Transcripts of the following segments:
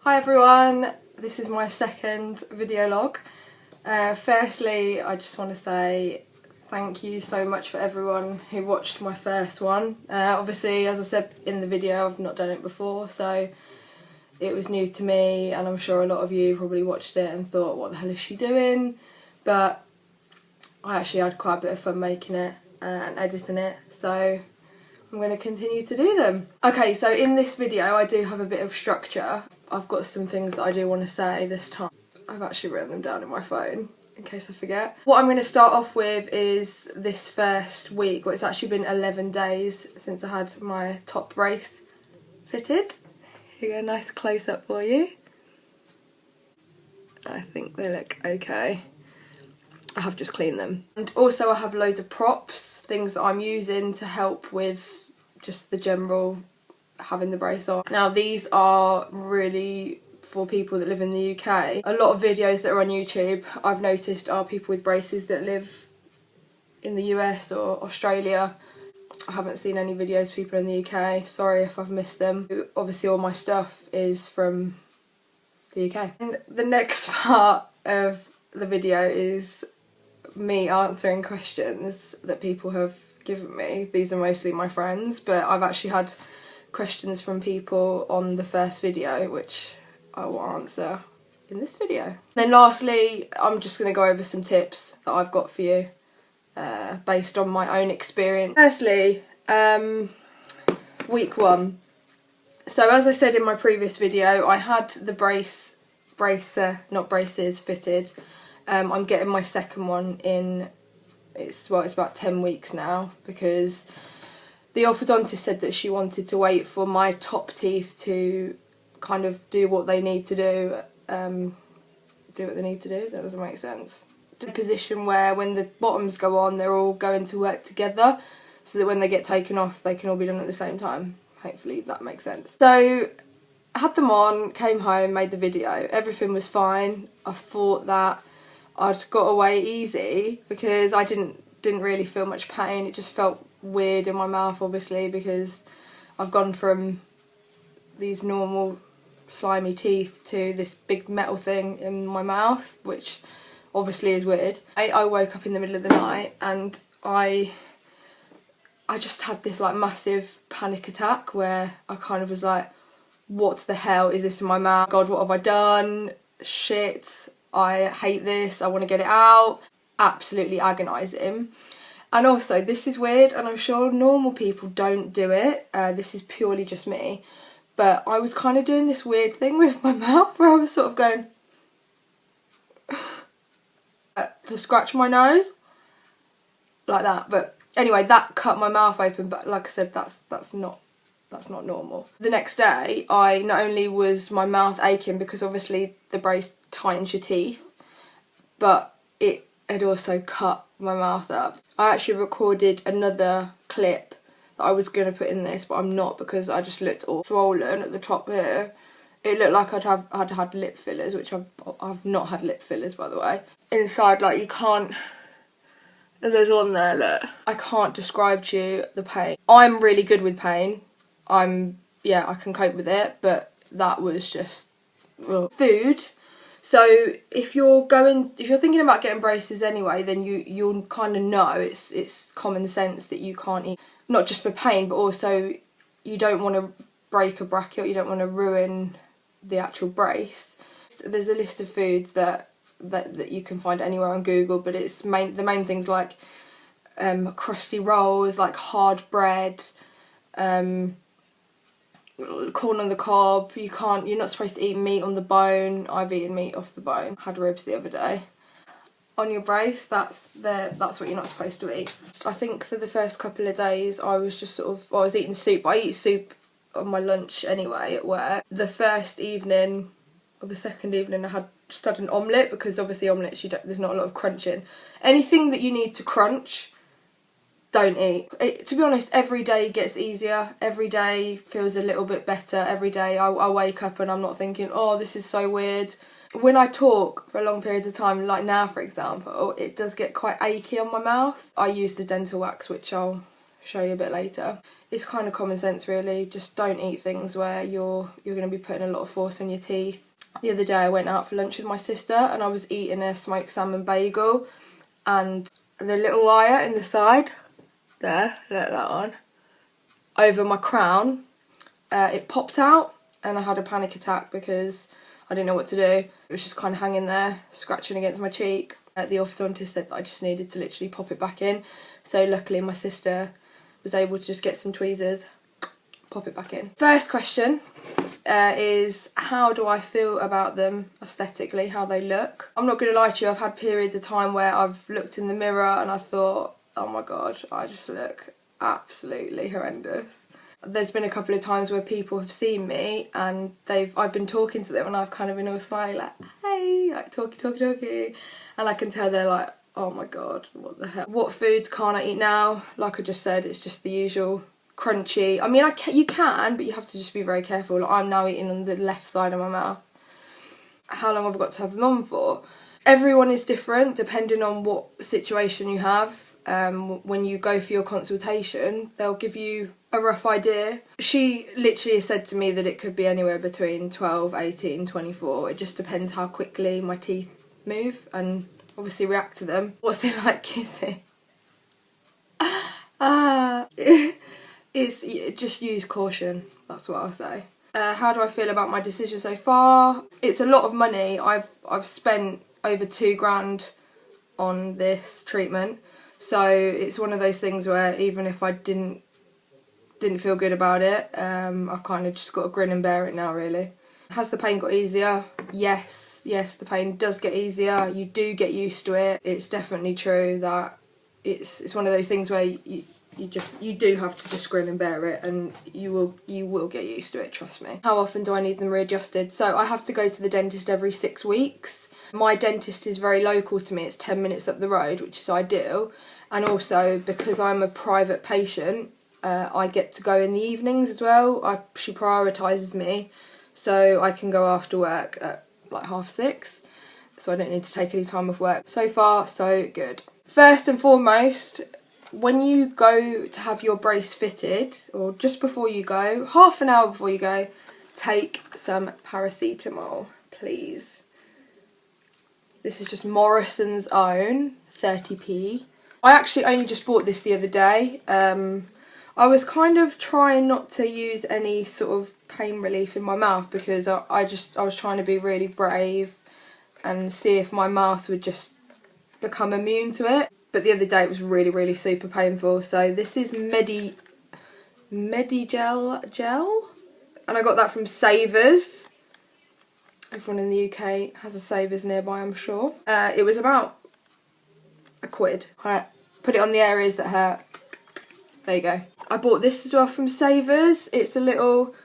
Hi everyone, this is my second video log. Firstly, I just want to say thank you so much for everyone who watched my first one. Obviously, as I said in the video, I've not done it before, so it was new to me, and I'm sure a lot of you probably watched it and thought, what the hell is she doing? But I actually had quite a bit of fun making it and editing it, so I'm going to continue to do them. Okay, so in this video I do have a bit of structure. I've got some things that I do want to say this time. I've actually written them down in my phone in case I forget. What I'm going to start off with is this first week. Well, it's actually been 11 days since I had my top brace fitted. Here, a nice close up for you. I think they look okay. I have just cleaned them. And also I have loads of props, things that I'm using to help with just the general having the brace on. Now these are really for people that live in the UK. A lot of videos that are on YouTube I've noticed are people with braces that live in the US or Australia. I haven't seen any videos of people in the UK, sorry if I've missed them. Obviously all my stuff is from the UK. And the next part of the video is me answering questions that people have given me. These are mostly my friends, but I've actually had questions from people on the first video which I will answer in this video. Then lastly, I'm just going to go over some tips that I've got for you based on my own experience. Firstly, week one. So as I said in my previous video, I had the not braces fitted. I'm getting my second one in, it's about 10 weeks now, because the orthodontist said that she wanted to wait for my top teeth to kind of do what they need to do. That doesn't make sense. A position where when the bottoms go on, they're all going to work together, so that when they get taken off, they can all be done at the same time. Hopefully that makes sense. So I had them on, came home, made the video. Everything was fine. I thought that I'd got away easy because I didn't really feel much pain. It just felt weird in my mouth, obviously, because I've gone from these normal slimy teeth to this big metal thing in my mouth, which obviously is weird. I woke up in the middle of the night and I just had this like massive panic attack where I kind of was like, what the hell is this in my mouth? God, what have I done? Shit, I hate this, I want to get it out. Absolutely agonising. And also, this is weird, and I'm sure normal people don't do it. This is purely just me. But I was kind of doing this weird thing with my mouth where I was sort of going to scratch my nose. Like that. But anyway, that cut my mouth open, but like I said, that's not normal. The next day, not only was my mouth aching because obviously the brace tightens your teeth, but it had also cut my mouth up. I actually recorded another clip that I was going to put in this, but I'm not because I just looked all swollen at the top here. It looked like I'd had lip fillers, which I've not had lip fillers, by the way. Inside, like, you can't... There's one there, look. I can't describe to you the pain. I'm really good with pain. I can cope with it, but that was just... Ugh. Food. So if you're thinking about getting braces anyway, then you'll kind of know it's common sense that you can't eat, not just for pain, but also you don't want to break a bracket, you don't want to ruin the actual brace. There's a list of foods that you can find anywhere on Google, but it's the main things like crusty rolls, like hard bread, corn on the cob. You're not supposed to eat meat on the bone. I've eaten meat off the bone. Had ribs the other day. On your brace, that's what you're not supposed to eat. I think for the first couple of days I was just I was eating soup. I eat soup on my lunch anyway at work. The first evening or the second evening I just had an omelette, because obviously omelettes there's not a lot of crunching. Anything that you need to crunch, don't eat. To be honest, every day gets easier. Every day feels a little bit better. Every day I wake up and I'm not thinking, oh, this is so weird. When I talk for long periods of time, like now for example, it does get quite achy on my mouth. I use the dental wax, which I'll show you a bit later. It's kind of common sense really, just don't eat things where you're going to be putting a lot of force on your teeth. The other day I went out for lunch with my sister and I was eating a smoked salmon bagel, and the little wire in the side, there, let that on, over my crown, it popped out and I had a panic attack because I didn't know what to do. It was just kind of hanging there, scratching against my cheek. The orthodontist said that I just needed to literally pop it back in. So luckily my sister was able to just get some tweezers, pop it back in. First question is, how do I feel about them aesthetically, how they look? I'm not going to lie to you, I've had periods of time where I've looked in the mirror and I thought, oh my god, I just look absolutely horrendous. There's been a couple of times where people have seen me and I've been talking to them and I've kind of been all smiley like, hey, like talkie, and I can tell they're like, oh my god, what the hell. What foods can't I eat now? Like I just said, it's just the usual crunchy. I mean, you can, but you have to just be very careful. Like, I'm now eating on the left side of my mouth. How long have I got to have them on for? Everyone is different depending on what situation you have. When you go for your consultation, they'll give you a rough idea. She literally said to me that it could be anywhere between 12, 18, 24. It just depends how quickly my teeth move and obviously react to them. What's it like kissing? Just use caution, that's what I'll say. How do I feel about my decision so far? It's a lot of money. I've spent over £2,000 on this treatment, so it's one of those things where even if I didn't feel good about it, I've kind of just got to grin and bear it now really. Has the pain got easier? Yes, the pain does get easier. You do get used to it. It's definitely true that it's one of those things where you do have to just grin and bear it, and you will get used to it, trust me. How often do I need them readjusted? So I have to go to the dentist every 6 weeks. My dentist is very local to me, it's 10 minutes up the road, which is ideal. And also because I'm a private patient, I get to go in the evenings as well. She prioritises me, so I can go after work at like 6:30, so I don't need to take any time off work. So far, so good. First and foremost, when you go to have your brace fitted, or just before you go, half an hour before you go, take some paracetamol, please. This is just Morrison's Own, 30p. I actually only just bought this the other day. I was kind of trying not to use any sort of pain relief in my mouth because I was trying to be really brave and see if my mouth would just become immune to it. But the other day it was really, really super painful. So this is Medigel gel, and I got that from Savers. Everyone in the UK has a Savers nearby, I'm sure. It was about £1. Right, put it on the areas that hurt. There you go. I bought this as well from Savers. It's a little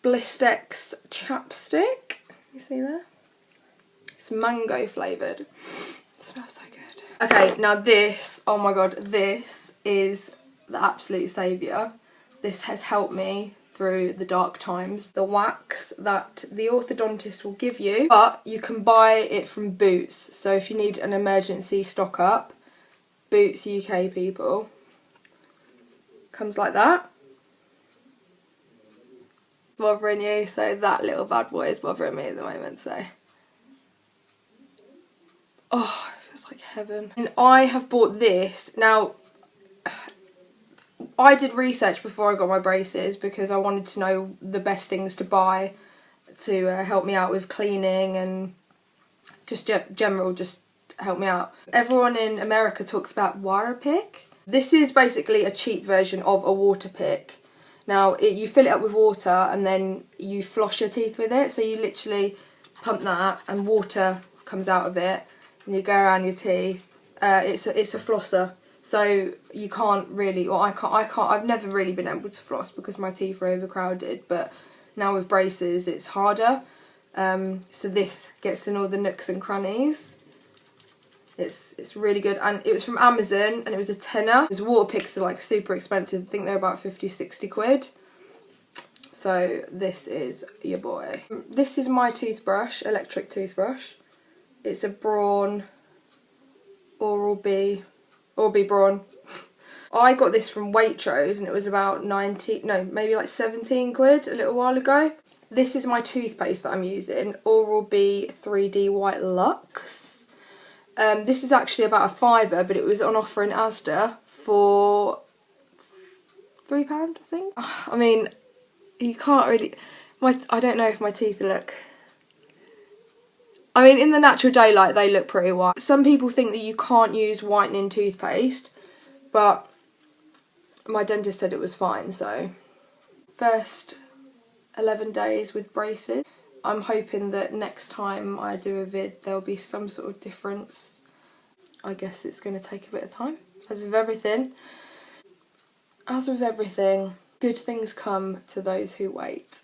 Blistex chapstick. You see there? It's mango flavoured. It smells so good. Okay, now this, oh my god, this is the absolute saviour. This has helped me through the dark times. The wax that the orthodontist will give you, but you can buy it from Boots. So if you need an emergency stock up, Boots UK people. Comes like that. Bothering you, so that little bad boy is bothering me at the moment, so. Oh, it feels like heaven. And I have bought this. Now, I did research before I got my braces because I wanted to know the best things to buy to help me out with cleaning and just general, just help me out. Everyone in America talks about Waterpik. This is basically a cheap version of a Waterpik. Now, you fill it up with water and then you floss your teeth with it. So you literally pump that and water comes out of it and you go around your teeth. It's a flosser. So you can't really, or I've never really been able to floss because my teeth are overcrowded, but now with braces it's harder. So this gets in all the nooks and crannies. It's really good, and it was from Amazon and it was a tenner. These Waterpiks are like super expensive. I think they're about 50-60 quid. So this is your boy. This is my toothbrush, electric toothbrush. It's a Braun Oral-B Braun. I got this from Waitrose and it was about 17 quid a little while ago. This is my toothpaste that I'm using, Oral-B 3D White Luxe. This is actually about a £5, but it was on offer in Asda for £3, I think. I mean, you can't really... I don't know if my teeth look... I mean, in the natural daylight, they look pretty white. Some people think that you can't use whitening toothpaste, but my dentist said it was fine, so... First 11 days with braces. I'm hoping that next time I do a vid, there'll be some sort of difference. I guess it's going to take a bit of time. As with everything, good things come to those who wait.